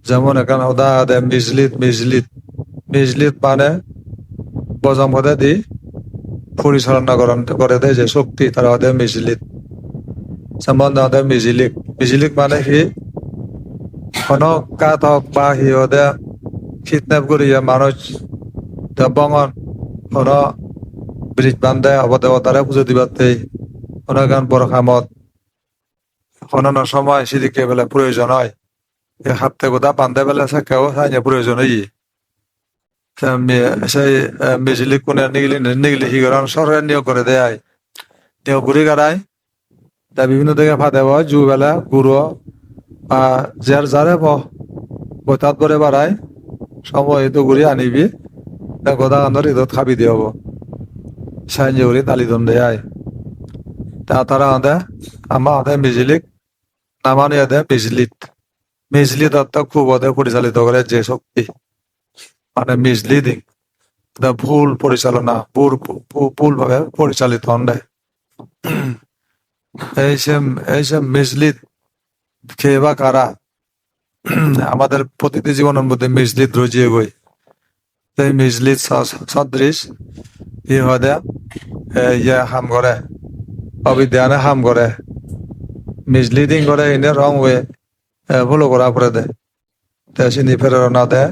যেমন এখানে উদাহরণ মিজলিত মিজলিত মিজলিত মানে বজম পদে দি পরিচালনা করে দেয় যে শক্তি তারা ওদের মিজলিত। যেমন ওদের মিজিলিক মিজিলিক মানে কি কোনো কাত হোক বা সি ওদের কিডন্যাপ করিয়া মানুষ বঙন কোনো ব্রিজ বান্ধে অবদেবতারে পুজো দিবাতে কোনো গান বড় কামত কোনো সময় সিদিকে বেলা প্রয়োজন হয় হাতে গোদা বান্ধে বেলা কেউ সাইনে প্রয়োজন হই সেই মিজিলিক কোনে নিগলি নিগলি হিগরণ সরকার নিয়োগ করে দেয় নিয়োগ ঘুরি গাড়ায় তা বিভিন্ন দিকে ফাঁদে হয় জু বেলা গুরু বা যার যারে বৈতাত করে বাড়ায় সময় তো ঘুরি আনিবি গোদা কান্দর ঈদত খাবি দিয়ে হবো সাইন ঘুরি তালিদন দেয় তা তারা আদে আমা আদে মিজিলিক নামানি আদে মিজলিত মিজলিত অর্থাৎ খুব ওদের পরিচালিত করে যে শক্তি মানে মিজলিডিং ভুল পরিচালনা ভুল ভাবে পরিচালিত হন দেয় এইসব মিজলিত খেয়ে বা কারা আমাদের প্রতিটি জীবনের মধ্যে মিজলিত রজিয়ে গই এই মিজলিত সদৃশ ই হদে ইয়ে হাম করে অবিদ্যানে হাম করে মিজলিডিং করে এনে রং হয়ে ভুলো করা পড়ে দেয় চিনি প্রেরণা দেয়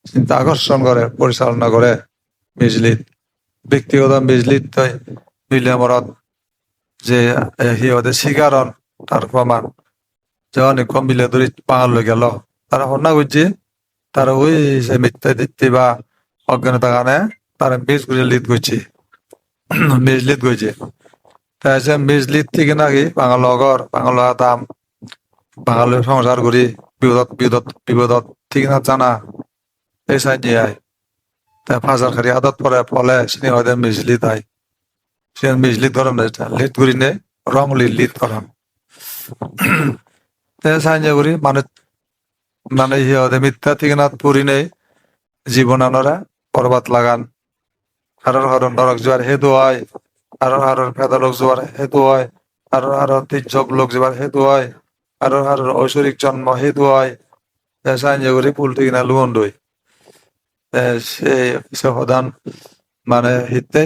চিন্তা আকর্ষণ করে পরিচালনা করে মিজলিত ব্যক্তিগত মিজলিত মিলে মরত যে সিহঁতে স্বীকারণ তার প্রমাণ যে অনেক কম মিলে ধরে পাহাড় লই গেল তারা হন্যা করছে তারা ওই সে মিথ্যা দিতে বা অজ্ঞানতা কারণে তারা মিজ করে লিদ করছে মিজলিত করছে তাই সে মিজলিত থেকে নাকি বাঙাল অগর বাঙাল আতাম বাঙালের সংসার করি বিপদত ঠিক না জানা এই সাইড নিয়ে আয় তাই ফাঁসার খারি আদত পরে ফলে সিনি হয়তো মিজলিত আয় সে মিজলিত গরম লিট করি নে রং লিট গরম সাহায্য করি মানে সিহঁতে মিথ্যা ঠিকানাত পৰি নেই জীবন আনরা পর্বত লাগান হারর নরক যোৱাৰ হেতু হয় হারর ফেদা লোক যোৱাৰ হেতু হয় হারর তির্যক লোক যোৱাৰ হেতু হয় হারর ঐশ্বরিক জন্ম হেতু হয় সাহায্য করি পুল ঠিকানা লুবন দই সেই সদান মানে হিতে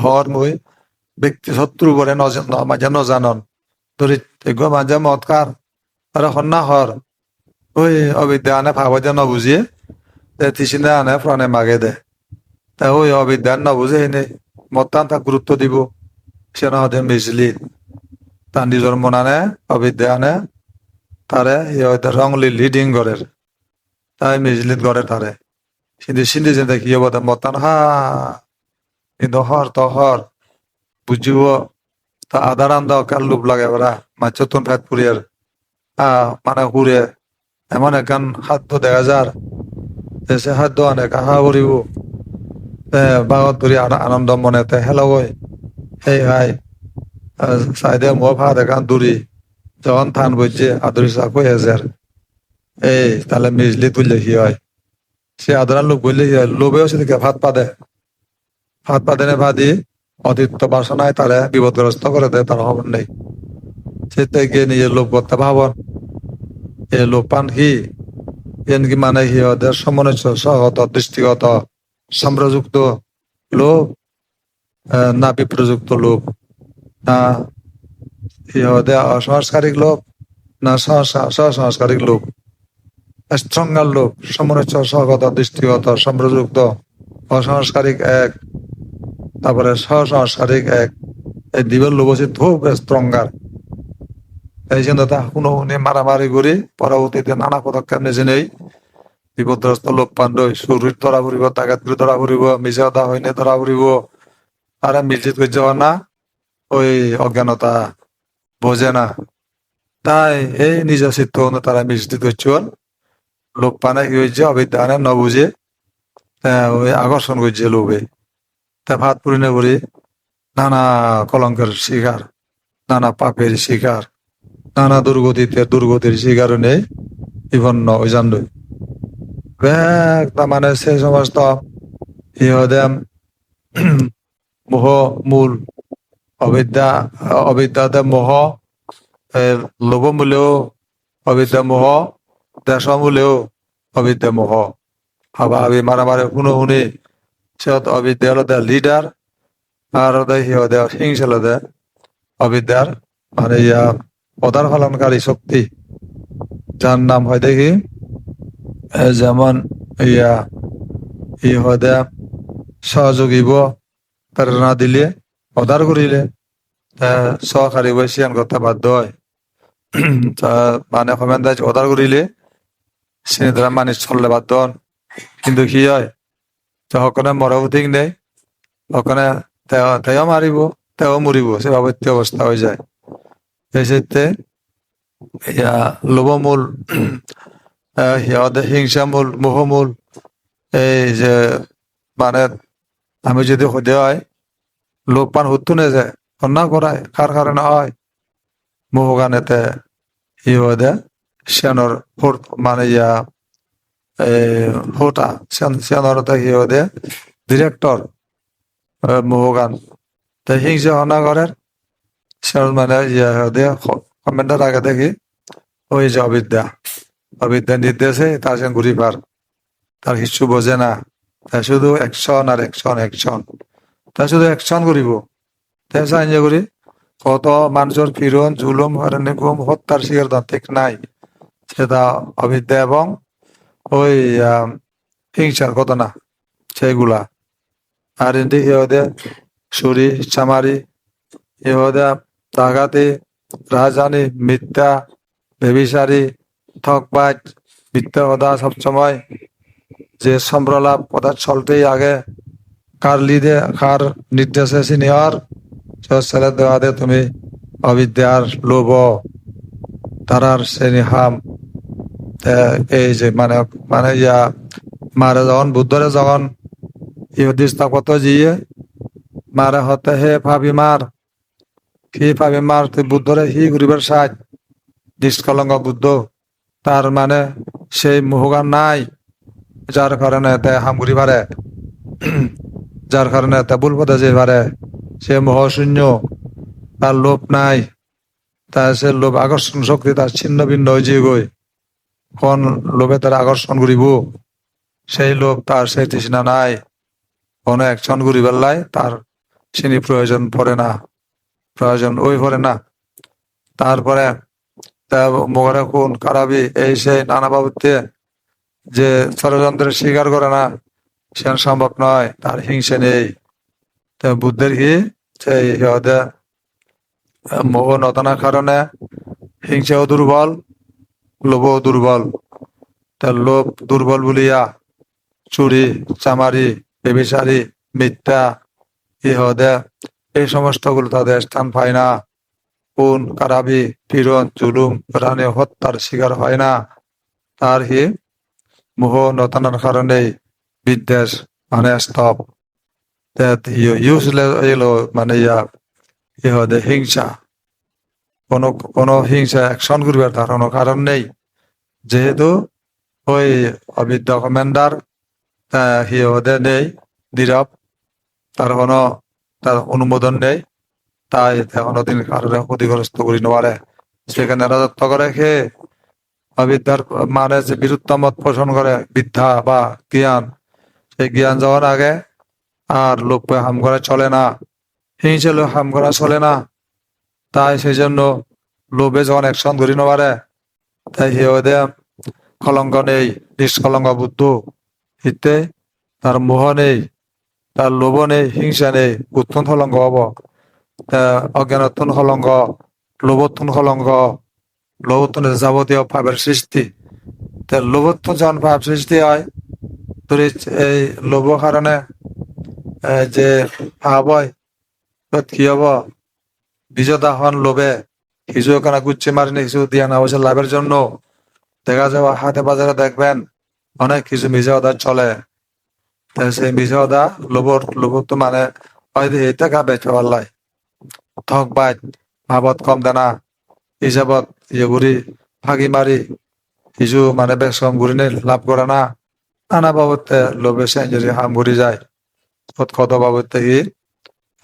হর মই ব্যক্তি শত্রু করে মাঝে নজানন ধরি মাঝে মৎকার আর হন্যা হর ওই অবিদ্যা আনে ভাবতে নবুঝিয়ে তিসিনে আনে প্রাণে মাগে দে তা ওই অবিদ্যা নবুঝে এনে মতান তাক গুরুত্ব দিব সে নহতে মিজলি তার নিজের মনানে অবিদ্যা আনে তারে রংলি লিডিং করে তাই মিজলিত করে তারে সিন্ধি যে দেখি বলতে মতান হা কিন্তু হর তো হর বুঝিব তা আধার আন্দা কার লোভ লাগে ওরা মাছতুন ফেট পুরিয়ার মানে ঘুরে এমন একখান খাদ্য দেখা যার সে খাদ্য অনেক আশা করিব বাগত ধরি আনন্দ মনেতে হেলো গই সেই হাই সাইডে মুখ ভাত এখান দূরি যখন থান বইছে আদরি চাকই হাজার এই তাহলে মিজলি তুললে কি হয় সে আদরার লোক বললে কি হয় লোভেও সেদিকে ভাত পাদে নে ভাদি অতিরিক্ত বাসনায় তারা বিপদগ্রস্ত করে দেয় তার খবর নেই সে থেকে নিজের লোভ করতে ভাবন এ লোভ পান কি এনকি মানে কি ওদের সমন্বয়গত দৃষ্টিগত সম্প্রযুক্ত লোভ না বিপ্রযুক্ত লোভ না ওদের অসংস্কারিক লোভ না সংস্কারিক লোভ স্ট্রঙ্গার লোভ সমন্বয়গত দৃষ্টিগত সম্প্রযুক্ত অসংস্কারিক এক তারপরে সংস্কারিক এক এই দিবের লোভ হচ্ছে খুব স্ট্রঙ্গার এই জন্য তা কোনো মারামারি করি পরবর্তীতে নানা পদক্ষেপ নিজে নেই বিপদগ্রস্ত লোক পাণ্ডই শরীর ধরা ফুরিব তাগাত করে ধরা ফুরিব মিশা দা হইনে ধরা ফুরিব আর মিলজিত করে যাওয়া না ওই অজ্ঞানতা বোঝে না তাই এই নিজের চিত্ত তারা মিলজিত করছে লোক পানে কি হয়েছে অবিদ্যানে ন বুঝে ওই আকর্ষণ করছে লোভে তা ভাত পুরিনে করি নানা কলঙ্কের শিকার নানা পাপের শিকার নানা দুর্গতির শিকার নেই বিপন্ন ওই জানই মানে সে সমস্ত ইহদেম মোহ মূল অবিদ্যাতে মোহ লোভ মূলেও অবিদ্যা মোহ দেশমূলেও অবিদ্যা মোহ হাবা হাবি মারামারি শুনো শুনি সিহঁত অবিদ্যা হলে লিডার আর সিহঁতে হিংসা হলে অবিদ্যার মানে পদার ফলনকারী শক্তি যার নাম হয় দেখি যেমন ইহদে সহযোগীব প্রেরণা দিলে অদার করিলে সহকারী বৈশিয়ান করতে বাধ্য হয় মানে কমেন্দাজ অদার করিলে সে দ্বারা মানুষ চললে বাধ্য হন কিন্তু কি হয় সকলে মরব ঠিক নেই ওখানে তেও মারিব তেও মরিব সে অবৈত্য অবস্থা হয়ে যায় এই ক্ষেত্রে লোভমূল হিংসামূল মোহমূল এই যে মানে আমি যদি সোধা হয় লোক পান হুতু নে যায় অন্যায় করায় কার কারণে হয় মোহগানেতে ইহদে সিয়ানোর মানে হোটা সিয়ানোর ইহদে ডিরেক্টর মোহগান তাই হিংসা হনা করেন সিয়ান মানে কমেন্টার আগে দেখি ওই যে অবিদ্যা নির্দেশে তার সঙ্গে ঘুরি পার তার কিছু বোঝে না তাই শুধু অ্যাকশন আর অ্যাকশন তাই শুধু অ্যাকশন করিব তাই সাহায্য করি কত মানুষের পীড়ন জুলুম গুম হত্যার শিকার ঠিক নাই সেটা অবিদ্যা এবং ওই হিংসার ঘটনা সেইগুলা আর এটি ইহদে চুরি চামারি ইহদে ডাকাতি রাজধানী মিথ্যা বেবিচারি ঠকবাজ মিথ্যা কথা সবসময় যে সম্প্রলাপ কথা চলতেই আগে কার লিদে কার নির্দেশে সিনিয়র ছেলে দেওয়া দে তুমি অবিদ্যার লোভ তারার শ্রেণী হাম এই যে মানে মানে মারে যখন বুদ্ধরে যখন ইহুদি স্থাপত্য জিয়ে মারে হতে হে ভাবি মার কি ভাবি মার তুই বুদ্ধরে হি ঘুরিবার সাজ নিষ্কলঙ্ক বুদ্ধ তার মানে সেই মোহগান নাই যার কারণে তে হাম ঘুরি পারে যার কারণে তে ভুল পথে যে পারে সে মোহশূন্য তার লোভ নাই তার সে লোভ আকর্ষণ শক্তি তার ছিন্ন ভিন্ন হয়ে যে গই কোন লোভে তার আকর্ষণ করিব সেই লোভ তার সেই তৃষ্ণা নাই কোনো অ্যাকশন করি পেলাই তার শ্রেণী প্রয়োজন পড়ে না প্রয়োজন ওই পড়ে না তারপরে মোগরে খুন খারাপি এই সেই নানা বাবুতে যে ষড়যন্ত্রের স্বীকার করে না সে সম্ভব নয় তার হিংসা নেই তো বুদ্ধের কি সেই মোহ নতনার কারণে হিংসাও দুর্বল লোভও দুর্বল তার লোভ দুর্বল বলিয়া চুরি চামারি বেবিচারি মিথ্যা ইহদে এই সমস্তগুলো তাদের স্থান পায় না খুন কারাবি পীড়ন জুলুম রানে হত্যার শিকার হয় না তার হি মোহ নতনার কারণেই বিদ্বেষ মানে স্তব ইউজলেস এলো মানে ইহদে হিংসা কোনো হিংসা অ্যাকশন করবে তার কোনো কারণ নেই যেহেতু ওই অবিদ্যা কমান্ডার ইহদে নেই নীরব তার অনুমোদন নেই তাই কোনোদিন কারোর ক্ষতিগ্রস্ত করি নপারে সেখানে রাজত্ব করে খেয়ে অবিদ্যার মানে যে বিরুদ্ধ মত পোষণ করে বিদ্যা বা জ্ঞান সেই জ্ঞান যাওয়ার আগে আর লোক হাম করা চলে না হিংসে লোক হাম করা চলে না তাই সেই জন্য লোভে যখন অ্যাকশন করি নপারে তাই হিওদে কলঙ্ক নেই নিষ্কলঙ্ক বুদ্ধ হিতে তার মোহ নেই তার লোভ নেই হিংসা নেই উত্তম কলঙ্ক হব অজ্ঞানত্তন কলঙ্ক লোভত্তন কলঙ্ক লোভত্তন যাবতীয় ভাবের সৃষ্টি লোভত্তন যখন ভাব সৃষ্টি হয় তোর এই লোভ কারণে যে ভাব হয় কি হব বিজতা হন লোভে কিছু ওখানে গুচ্ছে মারিনি কিছু দিয়া না হয়েছে লাভের জন্য দেখা যাওয়া হাতে বাজারে দেখবেন অনেক কিছু মিজা ওদা চলে সেই মিজা ওদা লোভর তো মানে হয়তো এটা খাবে চলাই ঠক বাইট ভাবত কম দেনা হিসাবত ইয়ে ঘুরি ফাঁকি মারি কিছু মানে বেশ কম ঘুরি নেই লাভ করে না নানা বাবদে লোভে সেঞ্জুরি হাম ঘুরি যায় কত বাবদে কি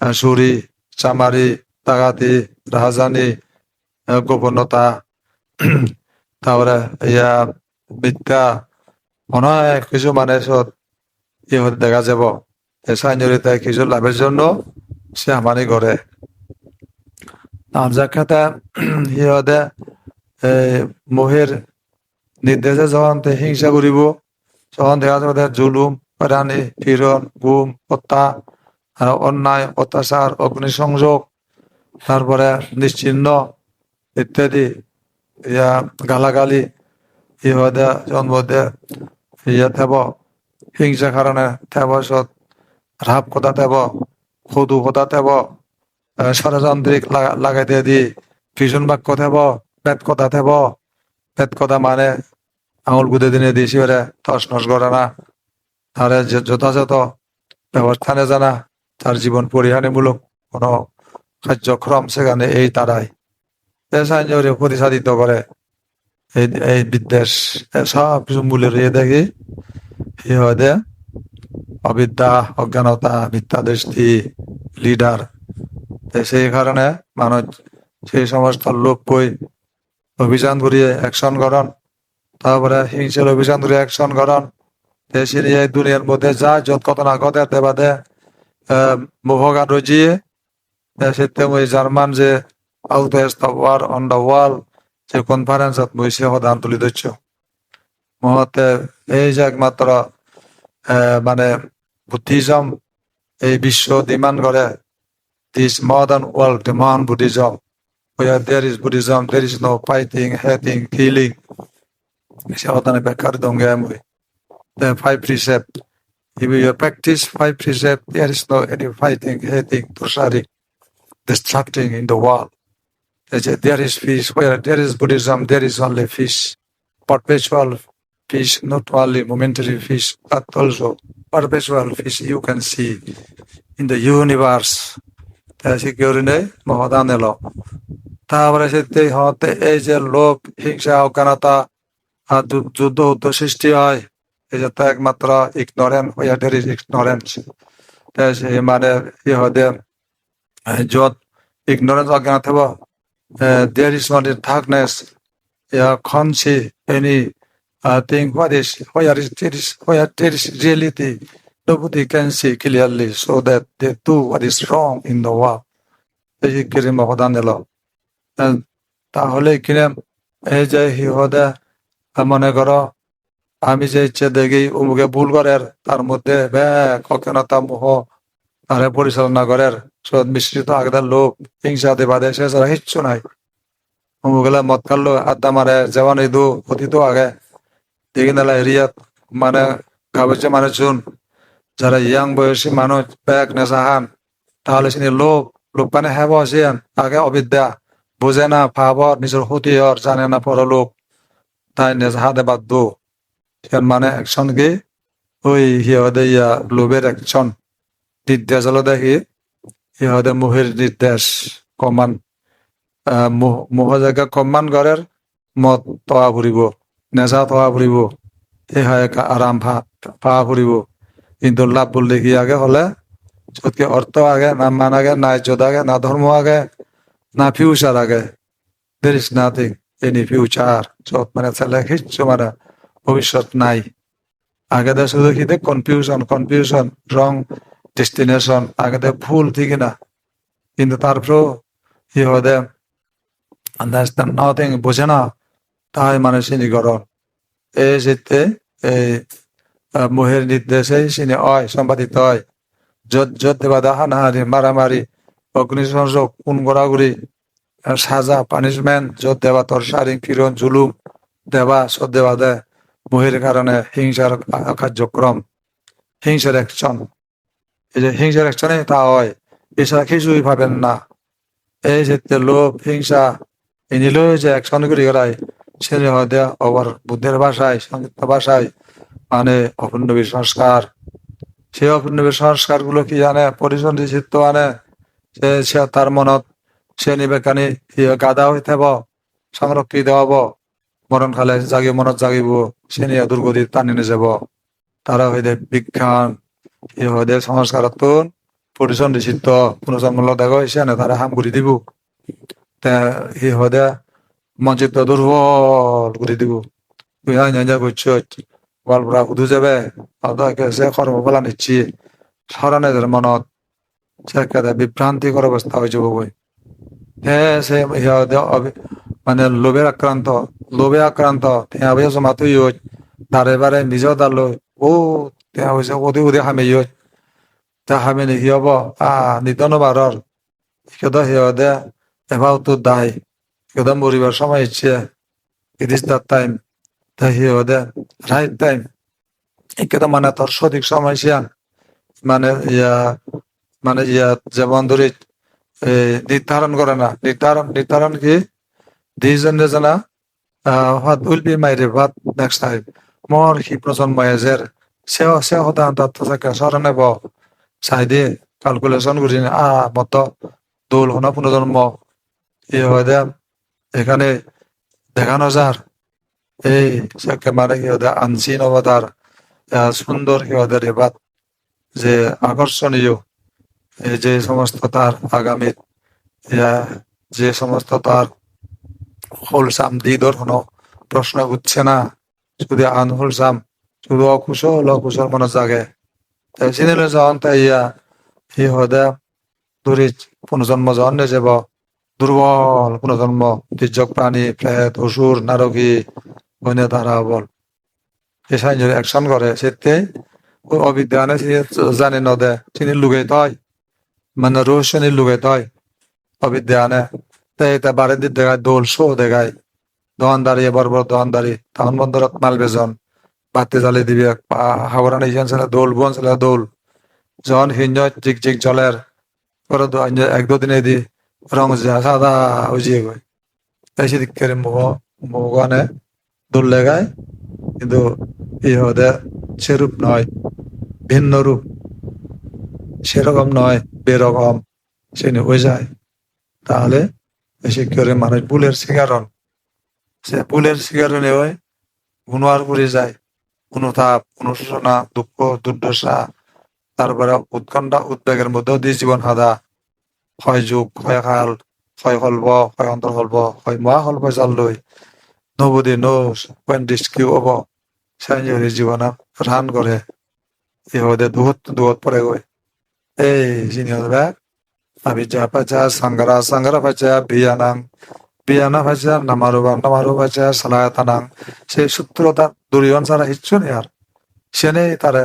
চুরি চামারি ডাকাতি রাজধানী গোপনতা তারপরে ইয়া বিদ্যা অনেক কিছু মানে সব ইহত দেখা যাব সাইনরিতে কিছু লাভের জন্য সে আমানি করে আর যাকে ইহতে মহের নির্দেশে যখন হিংসা করিব তখন দেখা যাবে জুলুম হয়রানি পীড়ন গুম হত্যা আর অন্যায় অত্যাচার অগ্নিসংযোগ তারপরে নিশ্চিহ্ন ইত্যাদি ইয়া গালাগালি ইহদে জন্ম দে ইয়া থেব হিংসা কারণে থেব সত রাপ কথা থেব সদু কথা থেব ষড়যন্ত্রিক লাগাইতে দি ভীষণ বাক্য থেব পেট কথা থেব পেট কথা মানে আঙুল গুদে দিনে দিয়েছি ওরে তস নস করে না তারে যথাযথ ব্যবস্থা নে জানা তার জীবন পরিহানিমূলক কোন কার্যক্রম সেখানে এই তারাই প্রতিসাদিত করে এই বিদ্বেষ সব কিছু মূলে রয়ে দেখি ই হয় অবিদ্যা অজ্ঞানতা মিথ্যা দৃষ্টি লিডার সেই কারণে মানুষ সেই সমস্ত লোককৈ অভিযান করিয়ে অ্যাকশন করন তারপরে হিংসার অভিযান করে অ্যাকশন করন দেশের এই দুনিয়ার মধ্যে যা যত কত না কত বাদে মোহগান রজিয়ে সেতে ওই জার্মান যে আউটওয়েস্ট অফ ওয়ার অন দ্য ওয়াল যে কনফারেন্সত বসে সদান তুলি ধরছ মহতে এই যে একমাত্র মানে বুদ্ধিজম এই বিশ্ব ডিমান্ড করে this modern world demand Buddhism where there is Buddhism, there is no fighting, hating, killing. The five precepts. If you practice five precepts, there is no any fighting, hating, torturing, destructing in the world. There is peace. Where there is Buddhism, there is only peace. Perpetual peace, not only momentary peace, but also perpetual peace you can see in the universe. তারপরে সেতে হতে এই যে লোভ হিংসা অজ্ঞানতা আর যুদ্ধ উদ্ধ সৃষ্টি হয় এই যে তো একমাত্র ইগনোরেন্স দেয়ার ইজ ইগনোরেন্স মানে ই হতে যত ইগনোরেন্স অজ্ঞান থাকব দেয়ার ইজ নট ডার্কনেস খনসি anything there is reality nobody can see clearly so that they do what is wrong in the world এই কিরিম অবদান দিল তাহলে কিনে এই যে হিহদে মনে করো আমি যে ইচ্ছে দেখি অমুকে ভুল করের তার মধ্যে অজ্ঞানতা মোহ তারে পরিচালনা করের সদ মিশ্রিত আগদার লোক হিংসাতে বাদে সে ছাড়া কিচ্ছু নাই অমুকলা মদ খাল্লো আড্ডা মারে যেমন ইদু অতীত আগে দেখি নালা এরিয়াত মানে কাগজে মানুষজন যারা ইয়াং বয়সী মানুষ ব্যাগ নেশাহান তাহলে সে লোক মানে হ্যাঁ আসেন আগে অবিদ্যা বোঝে না ভাবর নিজের ক্ষতি হর জানে না পরলোক তাই নেশাহাতে বাধ্য মানে একশন কি ওই হিহদে ইয়া লোভের একশন নির্দেশ হলো দেখি ইহদে মোহের নির্দেশ কমান মোহ জায়গা কমান ঘরের মদ তোয়া ফুরিব নেশা তোয়া ফুরিব এই হয় আরাম পা ফুরিব কিন্তু লাভ বললে কি আগে হলে যতকে অর্থ আগে না মান আগে না ইজ্জত আগে না ধর্ম আগে না ফিউচার আগে there is nothing any future যত মানে ছেলে কিচ্ছু মানে ভবিষ্যৎ নাই আগে দে শুধু কি কনফিউশন রং ডেস্টিনেশন আগে দে ভুল ঠিক না কিন্তু তারপরেও কি হবে আন্ডারস্ট্যান্ড নাথিং বোঝে না তাই মানে শ্রেণীকরণ এই যেতে এই মোহের নির্দেশে সিনে হয় সম্পাদিত হয় যত দেবা হানাহারি মারামারি অগ্নিসংযোগ খুন গড়াগড়ি সাজা পানিশমেন্ট যত দেবা তরসারি কিরণ জুলুম দেবা সব দেবা দে মোহের কারণে হিংসার কার্যক্রম হিংসার অ্যাকশন এই যে হিংসার অ্যাকশনে তা হয় এছাড়া কিছুই ভাবেন না এই যে লোভ হিংসা এই নিলেও যে অ্যাকশন করে গেলায় ছেলে হয়ে আবার বুদ্ধের ভাষায় সংযুক্ত ভাষায় মানে অপূর্ণবী সংস্কার সেই অপূর্ণবী সংস্কার গুলো কি জানে পরিচন্দি চিত্ত আনে সে তার মনত সে নিবেকানি গাদা হয়ে থাকব সংরক্ষিত হব মরণ খালে জাগি মনত জাগিব সে নিয়ে দুর্গতি টানি নিয়ে যাব তারা হইতে বিজ্ঞান ই হইতে সংস্কারত পরিচন্দি চিত্ত পুনর্জন্ম দেখা হয়েছে না তারা হাম করে দিব তা ই হদে মসজিদ দুর্বল করে দিব তুই আইনা করছ গল্পরা উঠু যাবে সে কর্মফলা নিচ্ছি স্মরণের মনত সে বিভ্রান্তিকর অবস্থা হয়ে যাব বই হ্যাঁ সে মানে লোভে আক্রান্ত হ্যাঁ ভাই জমা তুই দাঁড়ে বারে নিজেও দাঁড়লো ও ત્યાં হয়েছে ওদে ওদে হামে তা হামে নি হব নিতন বারর কেদা হিয়দে এবার তো দায় কেদা মরিবার সময় ইচ্ছে it is that time তা হিয়দে রাইট টাইম কেদা মানে তোর সঠিক সময় সিয়ান মানে যেমন ধরি নির্ধারণ করে না নির্ধারণ কি দুইজনে জানা what will be my reward next time মোৰ সি প্ৰজন্ম এজেৰ সে সদায় থাকে স্মৰণে ব চাই দিয়ে ক্যালকুলেশন করি মত দোল হনা পুনর্জন্ম হয় দে এখানে দেখানো যার এই একেবারে আনসিন অবতার সুন্দর ওদের এবার যে আকর্ষণীয় এই যে সমস্ত তার আগামী যে সমস্ত তার হোলসাম দিদর কোনো প্রশ্ন উঠছে না শুধু আনহোলসাম শুধু অকুশল মনে জাগে তাই চিনিলে যখন তাই হি হদে দূরে পুনর্জন্ম যখন নিয়ে যাব দুর্বল পুনর্জন্ম তির্যক প্রাণী প্রেত অসুর নারকী বনে তারা বল এই সাইন্সের অ্যাকশন করে সেতে অবিদ্যানে জানি নদে চিনি লুগাই তয় মানে রহস্য লুগাই তয় অবিদ্যানে তাই তা বাড়ি দিক দেখায় দোল শো দেখায় দোকানদারি বড় বড় দোকানদারি তখন বন্দরত মাল বেজন বাতি জ্বালিয়ে দিবি হাওড়ানে ছিল দোল বোন ছিল দোল যখন হিঞ্জ জিক জিক জলের করে এক দুদিনে দি রং সাদা উজিয়ে গই তাই সেদিক করে মুগানে দোল লেগায় কিন্তু হদে সেরূপ নয় ভিন্ন রূপ সেরকম নয় বেরকম সে হয়ে যায় তাহলে বেশি করে মানুষ বুলের শিকারণ সে বুলের শিকারণে হয় গুণার করে যায় অনুতাপ অনুশোচনা দুঃখ দুর্দশা তারপরে উৎকণ্ঠা উদ্বেগের মধ্যেও দিয়ে জীবন হাদা হয় যুগ হয় কাল হয় হল্প হয় অন্তর হল্প হয় মহাহল্প চাল লৈ নবদি নোস পেন্ডিস কিউ হব সাইঞ্জরি জীবন রান করে ইহদে দুহত পরে গই এই জিনি হবে আবিজা পাচা সাংগারা পাচা বিয়ানা পাচা নামারু পাচা সালায়াতানাং সেই সূত্রতা দুর্যোধন ছাড়া ইচ্ছু নেই আর সে নেই তারা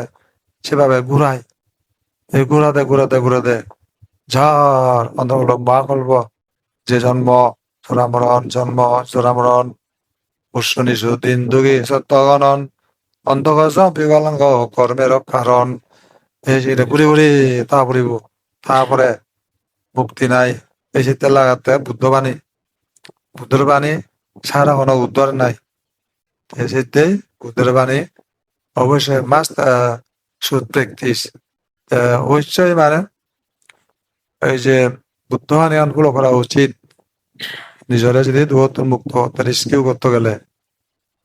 সেভাবে ঘুরায় এই ঘুরাতে ঝড় অন্তর্গত মা কল্প যে জন্ম চোরামরণ উৎসনিষু দিন দুগি সত্যগণন অন্তগজ বিকলাঙ্গ কর্মের কারণ এই সেটা ঘুরি তা ফুরিব তারপরে মুক্তি নাই এই শীতের লাগাতে বুদ্ধর বাণী সারা কোনো উদ্ধার নাই এই শীতে বুদ্ধের বাণী অবশ্যই মাস্ট শুড প্র্যাকটিস অবশ্যই মানে এই যে বুদ্ধ বাণী অনুকূল করা উচিত নিজরে যদি দুঃখ মুক্ত রিস্কিউ করতে গেলে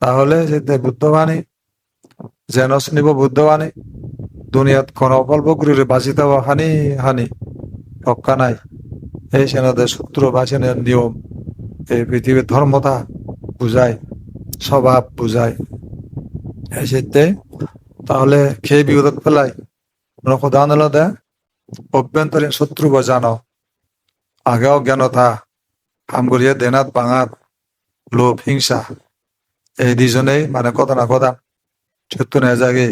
তাহলে যে বুদ্ধবাণী যেন শুনিব বুদ্ধবাণী দুনিয়াত কোন অকল্প করে বাঁচি দেওয়া হানি রক্ষা নাই এই সেনাদের সূত্র বাঁচানোর নিয়ম এই পৃথিবীর ধর্মতা বুঝায় স্বভাব বুঝায় এই সেতে তাহলে খেয়ে বিপদত পেলাই খোদা আনলদে অভ্যন্তরীণ শত্রু বোঝানো আগেও জ্ঞানতা হামগরিয়া দেনাত বাঙাত লোভ হিংসা এই দুজনেই মানে কথা না কথা সত্য না জাগে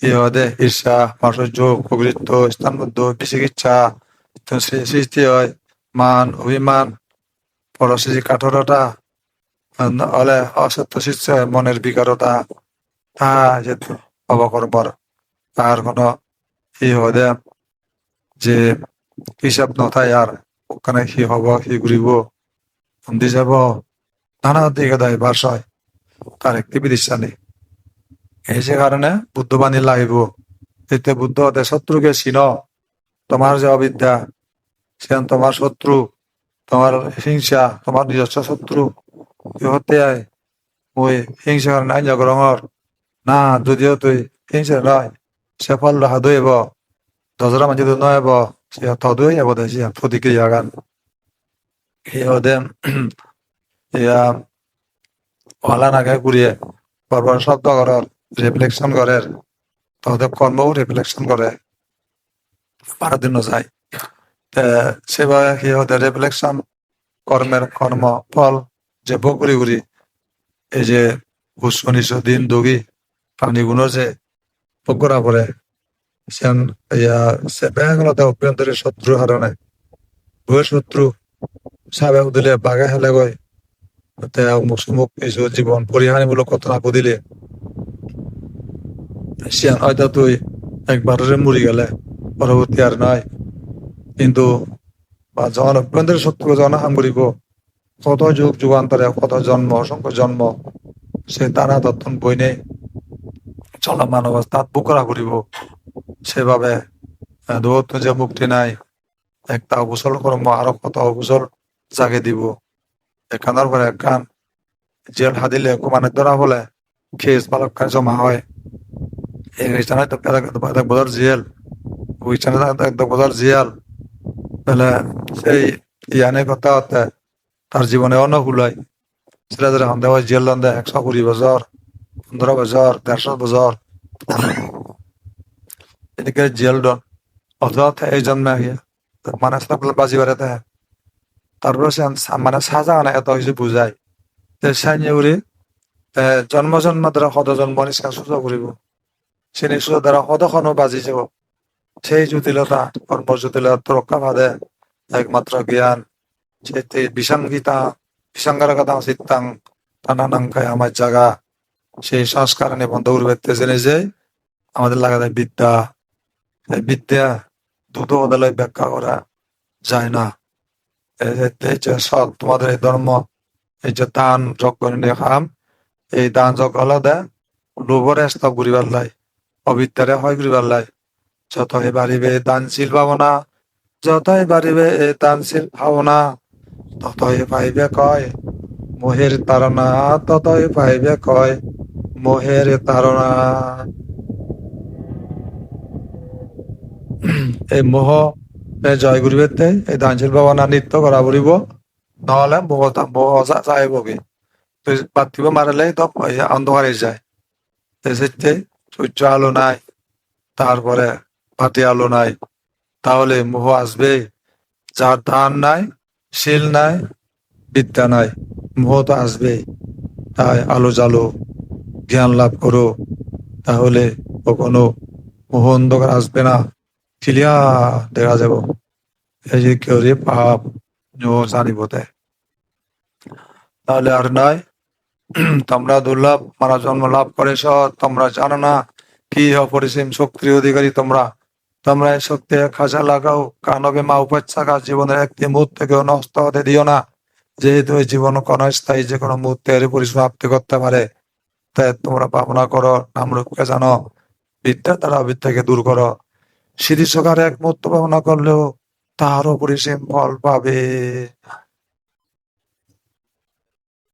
ইহদে ঈর্ষা মাধুর্য প্রবৃত্ত স্থানবদ্ধ বিচিকিৎসা সৃষ্টি হয় মান অভিমান পরশ্রী কাঠরতা হলে অসত্য সৃষ্টি হয় মনের বিকারতা তা যেহেতু অবকর্মর তার কোনো হদে যে হিসাব নথায় আর ওখানে কি হব কি ঘুরিব সন্ধি যাব নানা দিকে দেয় ভাষায় তার একটি বিদিশা নেই এই যে কারণে বুদ্ধবাণী লাগিব এতে বুদ্ধ হতে শত্রুকে চিন তোমার যে অবিদ্যা সে তোমার শত্রু তোমার হিংসা তোমার নিজস্ব শত্রু হতে আয় ওই হিংসা নাই জগরঙর না যদিও তুই হিংসা নয় সে ফল রাহা দইব দজরা মাঝে নয়ব সে থদই যাব দেশে প্রতিক্রিয়া গান এই হদে ইয়া ওয়ালা নাগে ঘুরিয়ে পরপর শব্দ করার রিফ্লেকশন করে তাদের কর্মও রিফ্লেকশন করে পারার জন্য যায় সেভাবে কি ওদের রিফ্লেকশন কর্মের কর্ম ফল যে ভোগ করি করি এই যে উৎসনিস দিন দুগি প্রাণীগুলো যে ভোগ করা পরে সেন ইয়া সে ব্যাংলতে অভ্যন্তরীণ শত্রু হারণে ভয় শত্রু সাবে দিলে বাঘে হেলে গয় মুখ মুখ কিছু জীবন পরিহানিমূলক ঘটনা বুদিলে সিয়ান হয়তো তুই একবারে মরি গেলে পরবর্তী আর নয় কিন্তু বা যখন অভ্যন্তরীণ শত্রু যখন হাম করিব কত যুগ যুগান্তরে কত জন্ম অসংখ্য জন্ম সে তারা তত্ন বই নেই চলমান অবস্থাত বুকরা করিব সেভাবে দৌত যে মুক্তি নাই একটা অবসর কর্ম আরো কত অবসর জাগে দিব এখানের পরে একখান জেল হাদিলে কুমানের ধরা বলে খেস বালক জমা হয় এই বছর জেল ওইখানে বছর জিয়াল তাহলে সেই ইয়ানে কথা হতে তার জীবনে অনুকূল হয় সেটা যারা হন্দে হয় জেল দন্দে 120 বছর 15 বছর 150 বছর এদিকে জেল ডন অথবা এই জন্মে গিয়ে মানে বাজি বেড়াতে তারপরে মানে সাজা আনে এত কিছু বুঝায় সাইনে উড়ি জন্ম জন্ম দ্বারা সদ জন্ম নিষ্ঠা সুযোগ করিব সে নিশ্চয় দ্বারা সদখনো বাজি যাব সেই জটিলতা কর্ম জটিলতা রক্ষা বাদে একমাত্র জ্ঞান সেই বিসঙ্গিতা বিসঙ্গারকতা চিত্তাং টানানাঙ্কায় আমার জায়গা সেই সংস্কার বন্ধ করবে জেনে যে আমাদের লাগাতে বিদ্যা এই বিদ্যা দ্রুত বদলে ব্যাখ্যা করা যায় না এই যে সব তোমাদের এই ধর্ম এই যে দান যজ্ঞ খাম এই দান যজ্ঞ হলে লোভরে স্তব ঘুরিবার লাই অবিদ্যারে হয় ঘুরিবার লাই যতই বাড়িবে দানশীল ভাবনা যতই বাড়িবে এই দানশীল ভাবনা ততই পাইবে কয় মোহের তারা ততই পাইবে কয় মোহের তারা এই মোহ জয় করিবে এই দানশীল ভাবনা নৃত্য করা পড়িব নহলে মোহ চাইব কি পাতিব মারিলে তো অন্ধকারে যায় সূর্য আলো নাই তারপরে পাতি আলো নাই তাহলে মোহ আসবে যার দান নাই শিল নাই বিদ্যা নাই মোহ তো আসবে তাই আলো জালো জ্ঞান লাভ করো তাহলে কখনো মোহ অন্ধকার আসবে না ক্লিয়ার দেখা যাব এই যে কেউ রে পাপ জানিব তাহলে আর নয় তোমরা দুর্লভ মারা জন্ম লাভ করেছ তোমরা জানো না কি অপরিসীম শক্তির অধিকারী তোমরা তোমরা এই শক্তি খাঁচা লাগাও কানবে মা উপেক্ষা জীবনের একটি মুহূর্তকেও নষ্ট হতে দিও না যেহেতু এই জীবন কোন স্থায়ী যে কোনো মুহূর্তের পরিসমাপ্তি করতে পারে তাই তোমরা ভাবনা করো নামরূপকে জানো বিদ্যা দ্বারা অবিদ্যাকে দূর করো স্মৃতি সকারে এক মুহূর্ত ভাবনা করলেও তাহারও পরিসীম ফল পাবে